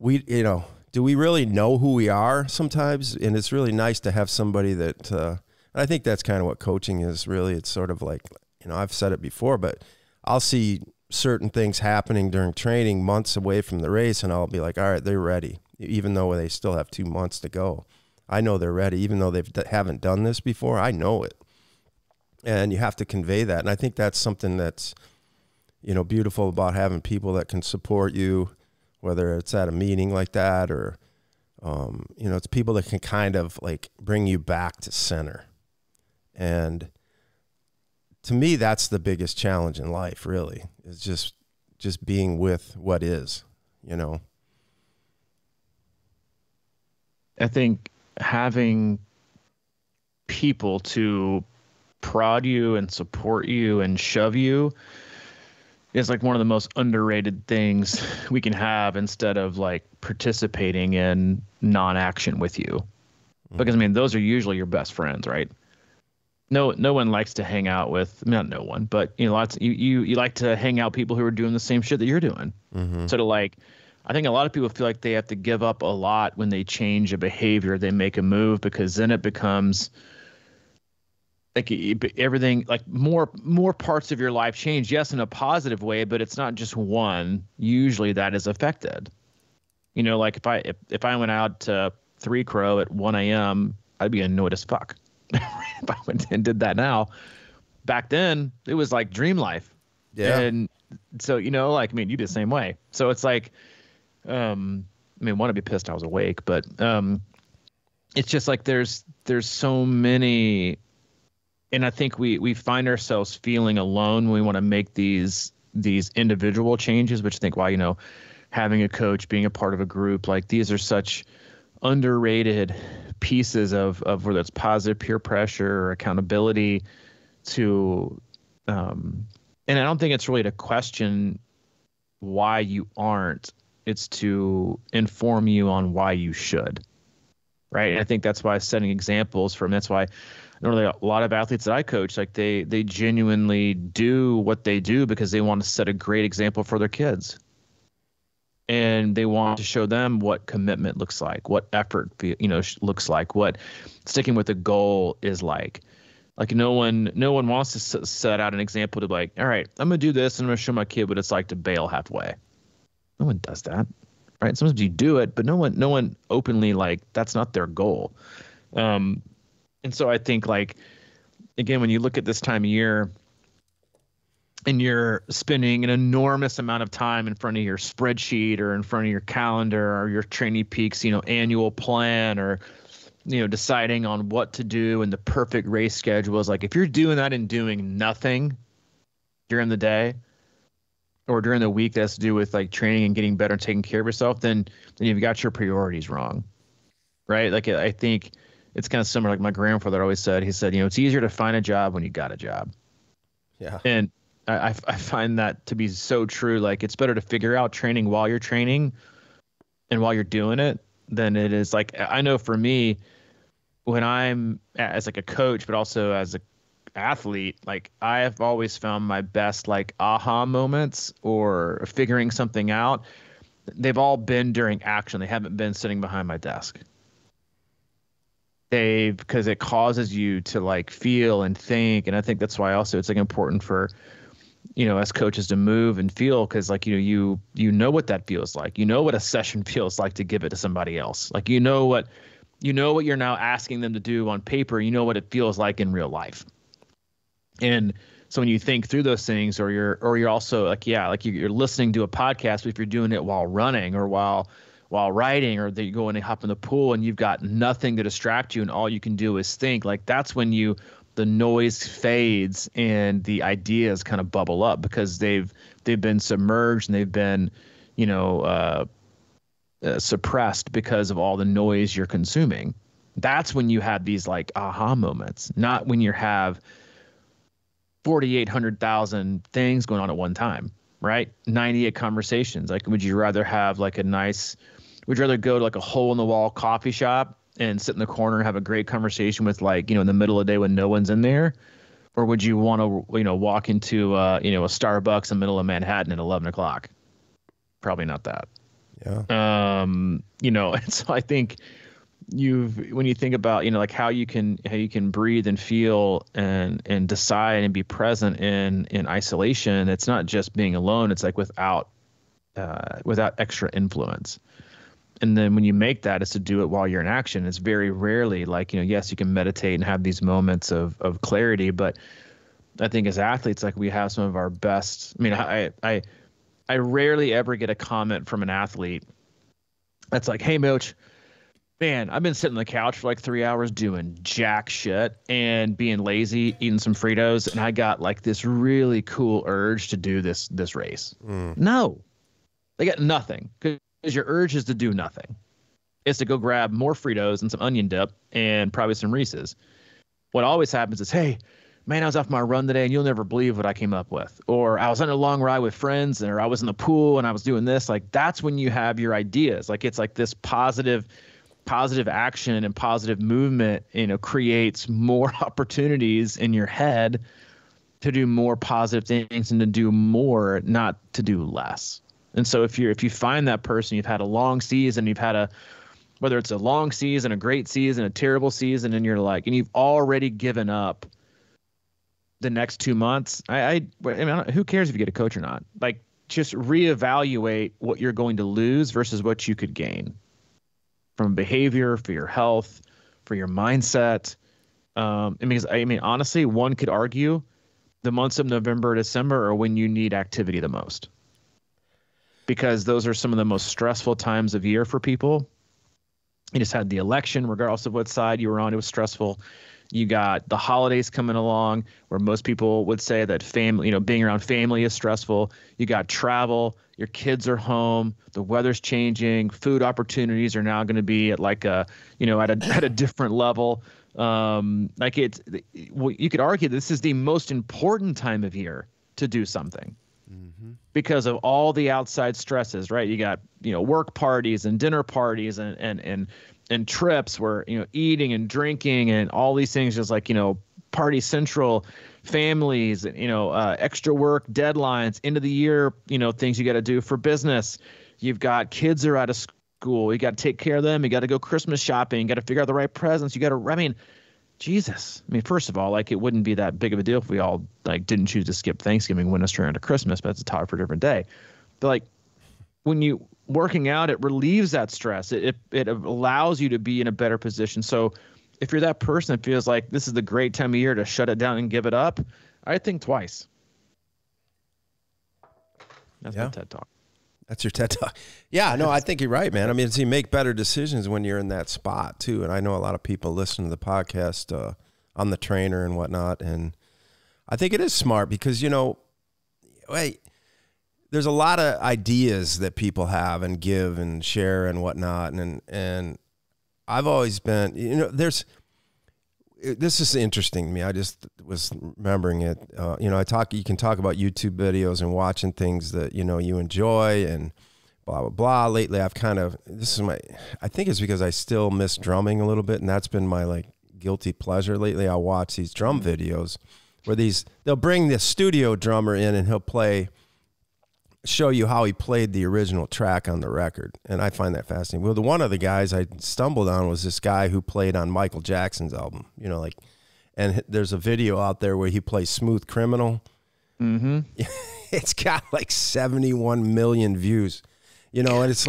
you know, do we really know who we are sometimes? And it's really nice to have somebody that, I think that's kind of what coaching is really. It's sort of like, you know, I've said it before, but I'll see certain things happening during training months away from the race, and I'll be like, all right, they're ready. Even though they still have 2 months to go, I know they're ready. Even though they haven't done this before, I know it. And you have to convey that. And I think that's something that's, you know, beautiful about having people that can support you, whether it's at a meeting like that or, you know, it's people that can kind of like bring you back to center. And to me, that's the biggest challenge in life, really, is just being with what is, you know. I think having people to prod you and support you and shove you is like one of the most underrated things we can have, instead of like participating in non-action with you. Because I mean, those are usually your best friends, right? No one likes to hang out with, not no one, but you know, you like to hang out with people who are doing the same shit that you're doing. Mm-hmm. So to like, I think a lot of people feel like they have to give up a lot when they change a behavior, they make a move, because then it becomes like everything, like more parts of your life change. Yes, in a positive way, but it's not just one. Usually that is affected. You know, like if I went out to 3 Crow at 1 a.m., I'd be annoyed as fuck. If I went and did that now. Back then, it was like dream life. Yeah. And so, you know, like, I mean, you did the same way. So it's like, I mean, want to be pissed I was awake, but it's just like there's so many, and I think we find ourselves feeling alone when we want to make these individual changes, which I think, wow, you know, having a coach, being a part of a group, like these are such underrated pieces of whether it's positive peer pressure or accountability to, and I don't think it's really to question why you aren't It's to inform you on why you should. Right. And I think that's why setting examples that's why normally a lot of athletes that I coach, like they genuinely do what they do because they want to set a great example for their kids. And they want to show them what commitment looks like, what effort, looks like, what sticking with the goal is like. Like no one wants to set out an example to like, all right, I'm going to do this and I'm going to show my kid what it's like to bail halfway. No one does that. Right. Sometimes you do it, but no one openly, like, that's not their goal. And so I think, like, again, when you look at this time of year and you're spending an enormous amount of time in front of your spreadsheet or in front of your calendar or your Training Peaks, annual plan, or, deciding on what to do and the perfect race schedule is like, if you're doing that and doing nothing during the day, or during the week that has to do with like training and getting better and taking care of yourself, then you've got your priorities wrong, right? Like I think it's kind of similar. Like my grandfather always said, he said, it's easier to find a job when you got a job. Yeah. And I find that to be so true. Like it's better to figure out training while you're training and while you're doing it than it is. Like I know for me, when I'm as like a coach, but also as a athlete, like I have always found my best like aha moments or figuring something out, they've all been during action. They haven't been sitting behind my desk. Because it causes you to like feel and think. And I think that's why also it's like important for, as coaches to move and feel, because like, you know what that feels like. You know what a session feels like to give it to somebody else. Like, what you're now asking them to do on paper, what it feels like in real life. And so when you think through those things, or you're also like, you're listening to a podcast, but if you're doing it while running or while riding, or that you go in and hop in the pool and you've got nothing to distract you and all you can do is think, like that's when the noise fades and the ideas kind of bubble up because they've been submerged and they've been, suppressed because of all the noise you're consuming. That's when you have these like aha moments, not when you have 4,800,000 things going on at one time, right? 98 conversations. Like, would you rather have like would you rather go to like a hole in the wall coffee shop and sit in the corner and have a great conversation with like, in the middle of the day when no one's in there? Or would you want to, walk into, a Starbucks in the middle of Manhattan at 11 o'clock? Probably not that. Yeah. And so I think when you think about, like how you can breathe and feel and decide and be present in isolation, it's not just being alone. It's like without extra influence. And then when you make that, it's to do it while you're in action. It's very rarely like, yes, you can meditate and have these moments of clarity, but I think as athletes, like we have some of our best. I mean, I rarely ever get a comment from an athlete that's like, hey, Mooch, man, I've been sitting on the couch for like 3 hours doing jack shit and being lazy, eating some Fritos, and I got like this really cool urge to do this race. No, they got nothing, because your urge is to do nothing. It's to go grab more Fritos and some onion dip and probably some Reese's. What always happens is, hey, man, I was off my run today and you'll never believe what I came up with. Or I was on a long ride with friends, or I was in the pool and I was doing this. Like that's when you have your ideas. Like it's like this positive action and positive movement, creates more opportunities in your head to do more positive things and to do more, not to do less. And so if you find that person, you've had a long season, whether it's a long season, a great season, a terrible season, and you're like, and you've already given up the next 2 months, I mean, who cares if you get a coach or not? Like, just reevaluate what you're going to lose versus what you could gain from behavior, for your health, for your mindset. Because honestly, one could argue the months of November, December are when you need activity the most, because those are some of the most stressful times of year for people. You just had the election, regardless of what side you were on, it was stressful. You got the holidays coming along, where most people would say that family, being around family is stressful. You got travel, your kids are home, the weather's changing, food opportunities are now going to be at like at a different level. You could argue this is the most important time of year to do something. Mm-hmm. because of all the outside stresses, right? You got, work parties and dinner parties and trips where, eating and drinking and all these things, just like, party central, families, extra work, deadlines, end of the year, things you got to do for business. You've got kids are out of school. You got to take care of them. You got to go Christmas shopping. You got to figure out the right presents. Jesus. First of all, like, it wouldn't be that big of a deal if we all didn't choose to skip Thanksgiving, went straight into Christmas, but that's a topic for a different day. But when you working out, it relieves that stress. It allows you to be in a better position. So if you're that person that feels like this is the great time of year to shut it down and give it up, I think twice. That's my TED Talk. That's your TED Talk. Yeah, no, I think you're right, man. You make better decisions when you're in that spot too. And I know a lot of people listen to the podcast on the trainer and whatnot. And I think it is smart because, there's a lot of ideas that people have and give and share and whatnot. And I've always been, this is interesting to me. I just was remembering it. You can talk about YouTube videos and watching things that, you enjoy and blah, blah, blah. Lately, I think it's because I still miss drumming a little bit. And that's been my guilty pleasure. Lately, I watch these drum videos where they'll bring the studio drummer in and he'll show you how he played the original track on the record. And I find that fascinating. Well, one of the guys I stumbled on was this guy who played on Michael Jackson's album, and there's a video out there where he plays Smooth Criminal. Mm-hmm. It's got 71 million views, and it's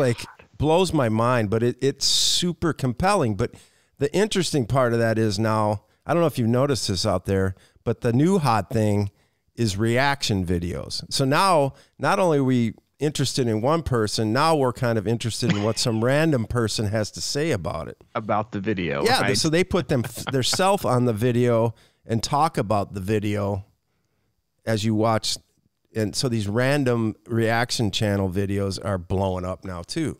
blows my mind, but it's super compelling. But the interesting part of that is now, I don't know if you've noticed this out there, but the new hot thing is reaction videos. So now, not only are we interested in one person, now we're kind of interested in what some random person has to say about it. About the video. Yeah, right? So they put their self on the video and talk about the video as you watch. And so these random reaction channel videos are blowing up now too.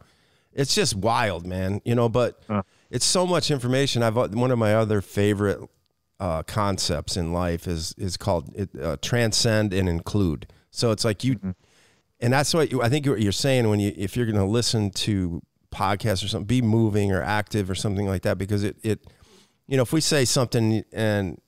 It's just wild, man. But it's so much information. One of my other favorite concepts in life is called transcend and include. So it's and that's what I think you're saying if you're going to listen to podcasts or something, be moving or active or something like that, because if we say something and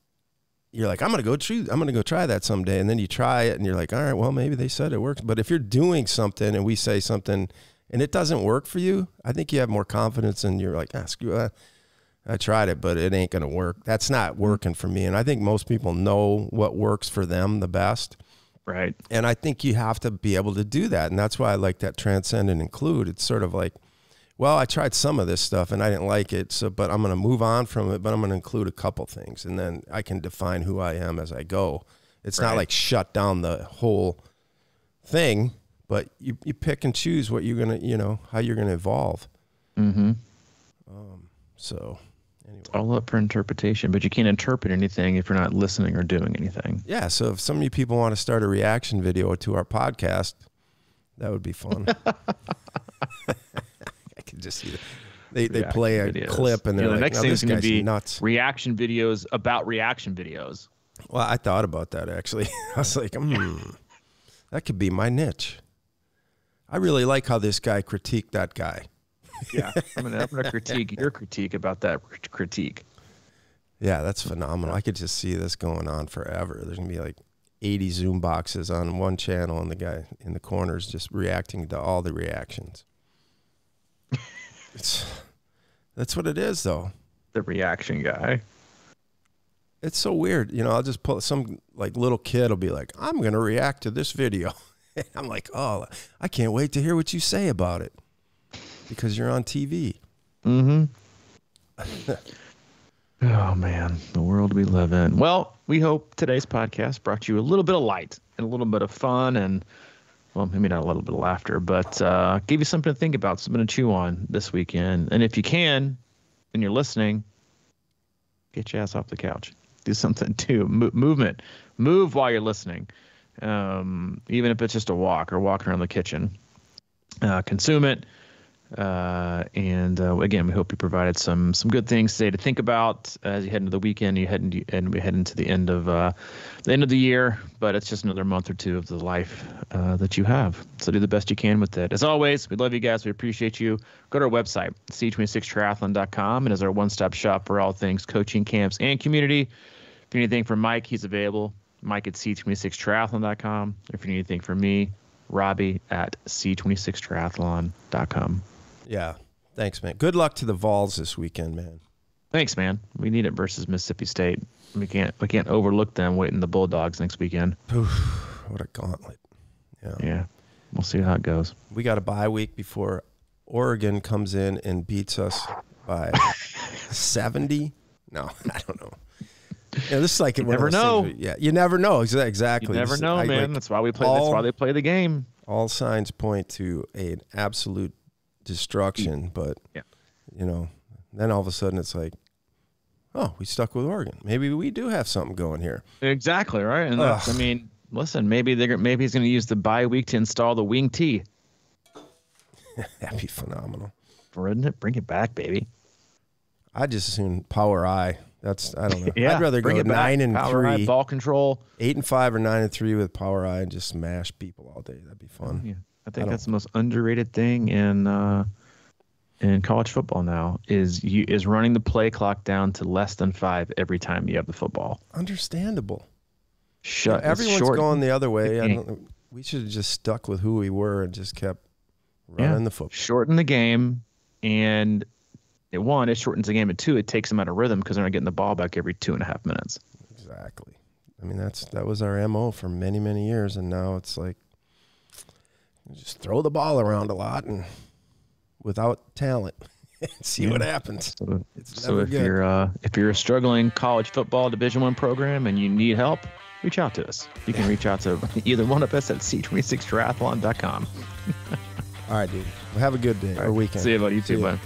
you're like, I'm going to go try that someday, and then you try it and you're like, all right, well, maybe they said it works. But if you're doing something and we say something and it doesn't work for you, I think you have more confidence and you're like, screw that. I tried it, but it ain't going to work. That's not working for me. And I think most people know what works for them the best. Right. And I think you have to be able to do that. And that's why I like that transcend and include. It's sort of like, well, I tried some of this stuff and I didn't like it, but I'm going to move on from it, but I'm going to include a couple things. And then I can define who I am as I go. It's not like shut down the whole thing, but you pick and choose what you're going to, how you're going to evolve. Mm-hmm. So... Anyway. It's all up for interpretation, but you can't interpret anything if you're not listening or doing anything. Yeah, so if some of you people want to start a reaction video to our podcast, that would be fun. I can just see that. They play a clip and they're the next thing is going to be nuts. Reaction videos about reaction videos. Well, I thought about that, actually. I was like, that could be my niche. I really like how this guy critiqued that guy. Yeah, I'm gonna critique your critique about that critique. Yeah, that's phenomenal. I could just see this going on forever. There's gonna be 80 Zoom boxes on one channel, and the guy in the corners just reacting to all the reactions. That's what it is, though. The reaction guy. It's so weird, I'll just pull some little kid will be like, "I'm gonna react to this video." I'm like, "Oh, I can't wait to hear what you say about it." Because you're on TV. Mm-hmm. Oh, man. The world we live in. Well, we hope today's podcast brought you a little bit of light and a little bit of fun and, well, maybe not a little bit of laughter, but gave you something to think about, something to chew on this weekend. And if you can, and you're listening, get your ass off the couch. Do something, too. Movement. Move while you're listening, even if it's just a walk or walking around the kitchen. Consume it. And again, we hope you provided some good things today to think about as you head into the weekend. We head into the end of the year, but it's just another month or two of the life that you have. So do the best you can with it. As always, we love you guys. We appreciate you. Go to our website, c26triathlon.com, and is our one-stop shop for all things coaching, camps, and community. If you need anything from Mike, he's available. Mike at c26triathlon.com. If you need anything from me, Robbie at c26triathlon.com. Yeah. Thanks, man. Good luck to the Vols this weekend, man. Thanks, man. We need it versus Mississippi State. We can't overlook them waiting the Bulldogs next weekend. Oof, what a gauntlet. Yeah. We'll see how it goes. We got a bye week before Oregon comes in and beats us by 70. No, I don't know. Yeah, this is like you never know. You never know. Exactly. You never know, man. That's why we play. That's why they play the game. All signs point to an absolute destruction, but then all of a sudden it's like, oh, we stuck with Oregon. Maybe we do have something going here. Exactly right. And that's, listen, maybe he's going to use the bye week to install the wing tee. That'd be phenomenal. Wouldn't it? Bring it back, baby. I just assume power I. I don't know. Yeah, I'd rather go 9-3, ball control, 8-5 or 9-3 with power I and just smash people all day. That'd be fun. Yeah, I think that's the most underrated thing in college football now is running the play clock down to less than 5 every time you have the football. Understandable. Everyone's going the other way. We should have just stuck with who we were and just kept running the football. Shorten the game, and it shortens the game, and 2, it takes them out of rhythm because they're not getting the ball back every 2.5 minutes. Exactly. I mean, that was our MO for many, many years, and now it's like just throw the ball around a lot and without talent, see what happens. So if you're a struggling college football Division I program and you need help, reach out to us. You can reach out to either one of us at c26triathlon.com. All right, dude. Well, have a good day or weekend. See you, buddy. You too, bud.